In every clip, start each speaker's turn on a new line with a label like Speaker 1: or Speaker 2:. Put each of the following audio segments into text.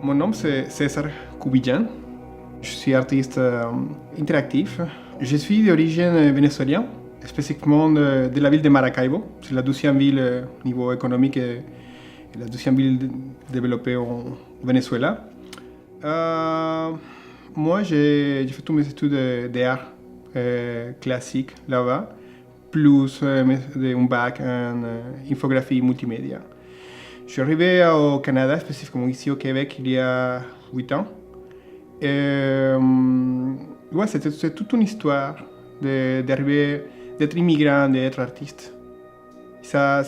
Speaker 1: Mon nom c'est César Cubillan. Je suis artiste interactif. Je suis d'origine vénézuélienne, spécifiquement de la ville de Maracaibo. C'est la deuxième ville au niveau économique et la deuxième ville développée au Venezuela. Moi, j'ai fait toutes mes études d'art classique là-bas, plus un bac en infographie multimédia. Je suis arrivé au Canada, spécifiquement ici au Québec, il y a 8 ans. Ouais, c'est toute une histoire d'arriver, d'être immigrant, d'être artiste. Ça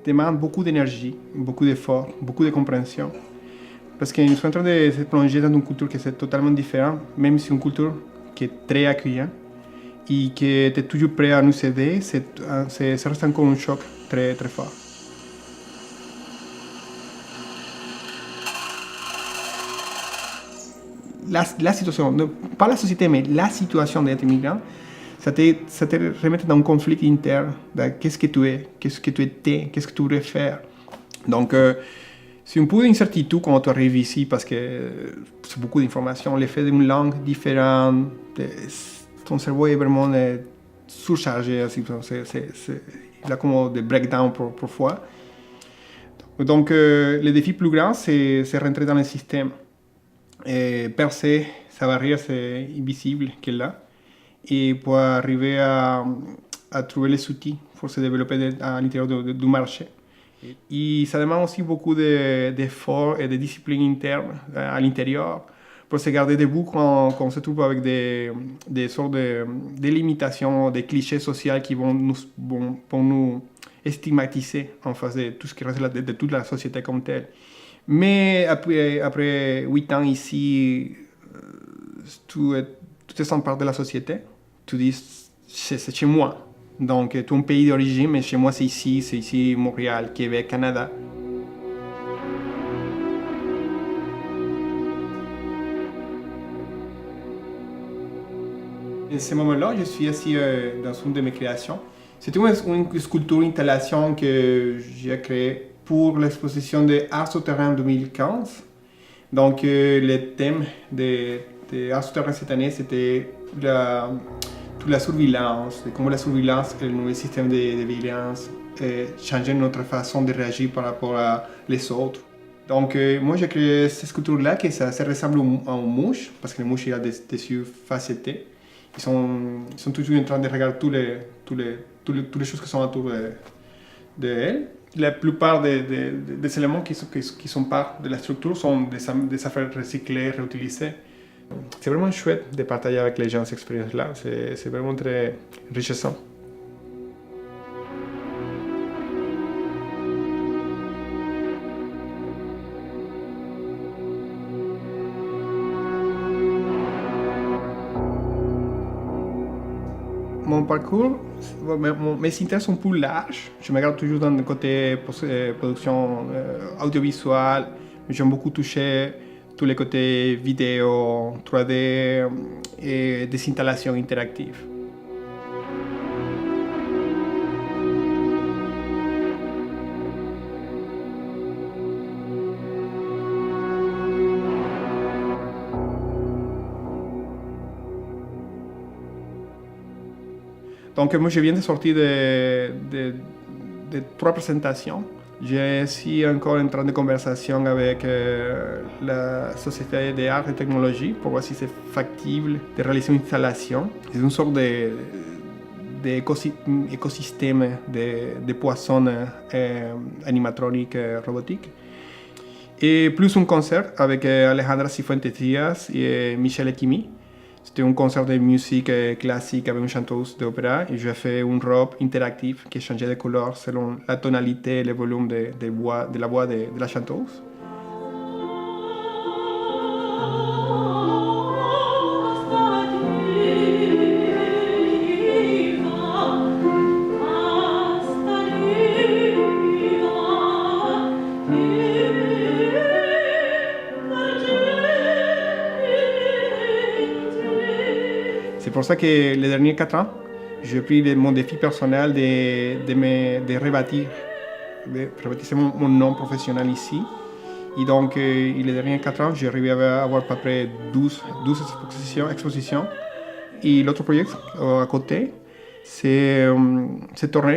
Speaker 1: demande beaucoup d'énergie, beaucoup d'efforts, beaucoup de compréhension. Parce qu'ils sont en train de se plonger dans une culture qui est totalement différente, même si c'est une culture qui est très accueillante et qui est toujours prêt à nous aider, ça reste encore un choc très, très fort. La situation, pas la société, mais la situation d'être immigrant, ça te remet dans un conflit interne. Qu'est-ce que tu es, qu'est-ce que tu étais, qu'est-ce que tu voudrais faire. Donc, c'est un peu d'incertitude quand tu arrives ici parce que c'est beaucoup d'informations. L'effet d'une langue différente, ton cerveau est vraiment surchargé. Il a comme des breakdowns parfois. Donc, le défi plus grand, c'est rentrer dans le système. Et percer sa barrière c'est invisible qu'elle a et pour arriver à trouver les outils pour se développer à l'intérieur du marché. Et ça demande aussi beaucoup d'efforts et de discipline interne à l'intérieur pour se garder debout quand on se trouve avec des sortes de limitations, des clichés sociaux qui vont nous stigmatiser en face de tout ce qui reste de toute la société comme telle. Mais après 8 ans ici, tu te sens part de la société. Tu dis, c'est chez moi. Donc, tu es un pays d'origine, mais chez moi, c'est ici, Montréal, Québec, Canada. À ce moment-là, je suis assis dans une de mes créations. C'était une sculpture, une installation que j'ai créée pour l'exposition de Art Souterrain 2015. Donc, le thème de Art Souterrain cette année, c'était toute la surveillance, comment la surveillance et le nouveau système de violence changeait notre façon de réagir par rapport à les autres. Donc, moi, j'ai créé cette sculpture-là, que ça ressemble à une mouche, parce que les mouches, il a des yeux facettés. Ils sont toujours en train de regarder toutes les choses qui sont autour d'elles. La plupart des éléments qui sont part de la structure sont des affaires recyclées, réutilisées. C'est vraiment chouette de partager avec les gens cette expérience-là. C'est vraiment très enrichissant. Mon parcours, mes intérêts sont plus larges. Je me garde toujours dans le côté production audiovisuelle. J'aime beaucoup toucher tous les côtés vidéo, 3D et des installations interactives. Donc moi je viens de sortir de 3 présentations. Je suis encore en train de conversation avec la Société d'art et technologie pour voir si c'est factible de réaliser une installation. C'est une sorte d'écosystème de poissons animatroniques robotiques. Et plus un concert avec Alejandra Cifuentes Díaz et Michel Ekimi. C'était un concert de musique classique avec une chanteuse d'opéra et j'ai fait un robe interactif qui changeait de couleur selon la tonalité et le volume de la voix de la chanteuse. pour ça que les derniers 4 ans, j'ai pris mon défi personnel de rebâtir, rebâtir mon nom professionnel ici. Et donc, les derniers 4 ans, j'ai arrivé à avoir à peu près 12 expositions. Et l'autre projet à côté, c'est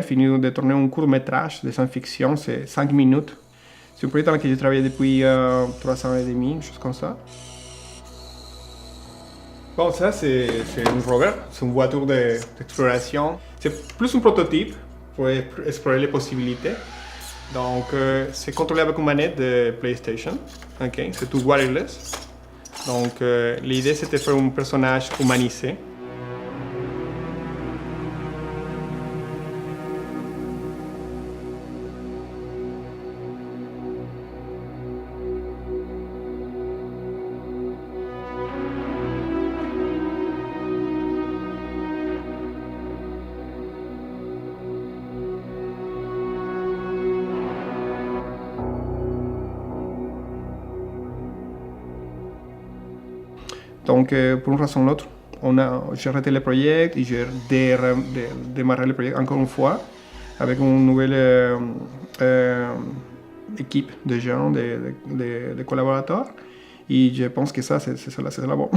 Speaker 1: finir de tourner un court-métrage de science-fiction, c'est 5 minutes. C'est un projet dans lequel j'ai travaillé depuis 3 ans et demi, une chose comme ça. Bon, ça, c'est un rover, c'est une voiture d'exploration. C'est plus un prototype pour explorer les possibilités. Donc, c'est contrôlé avec une manette de PlayStation. Okay? C'est tout wireless. Donc, l'idée, c'était de faire un personnage humanisé. Donc, pour une raison ou l'autre, j'ai arrêté le projet et j'ai démarré le projet encore une fois avec une nouvelle équipe de gens, de collaborateurs. Et je pense que ça, c'est la bonne.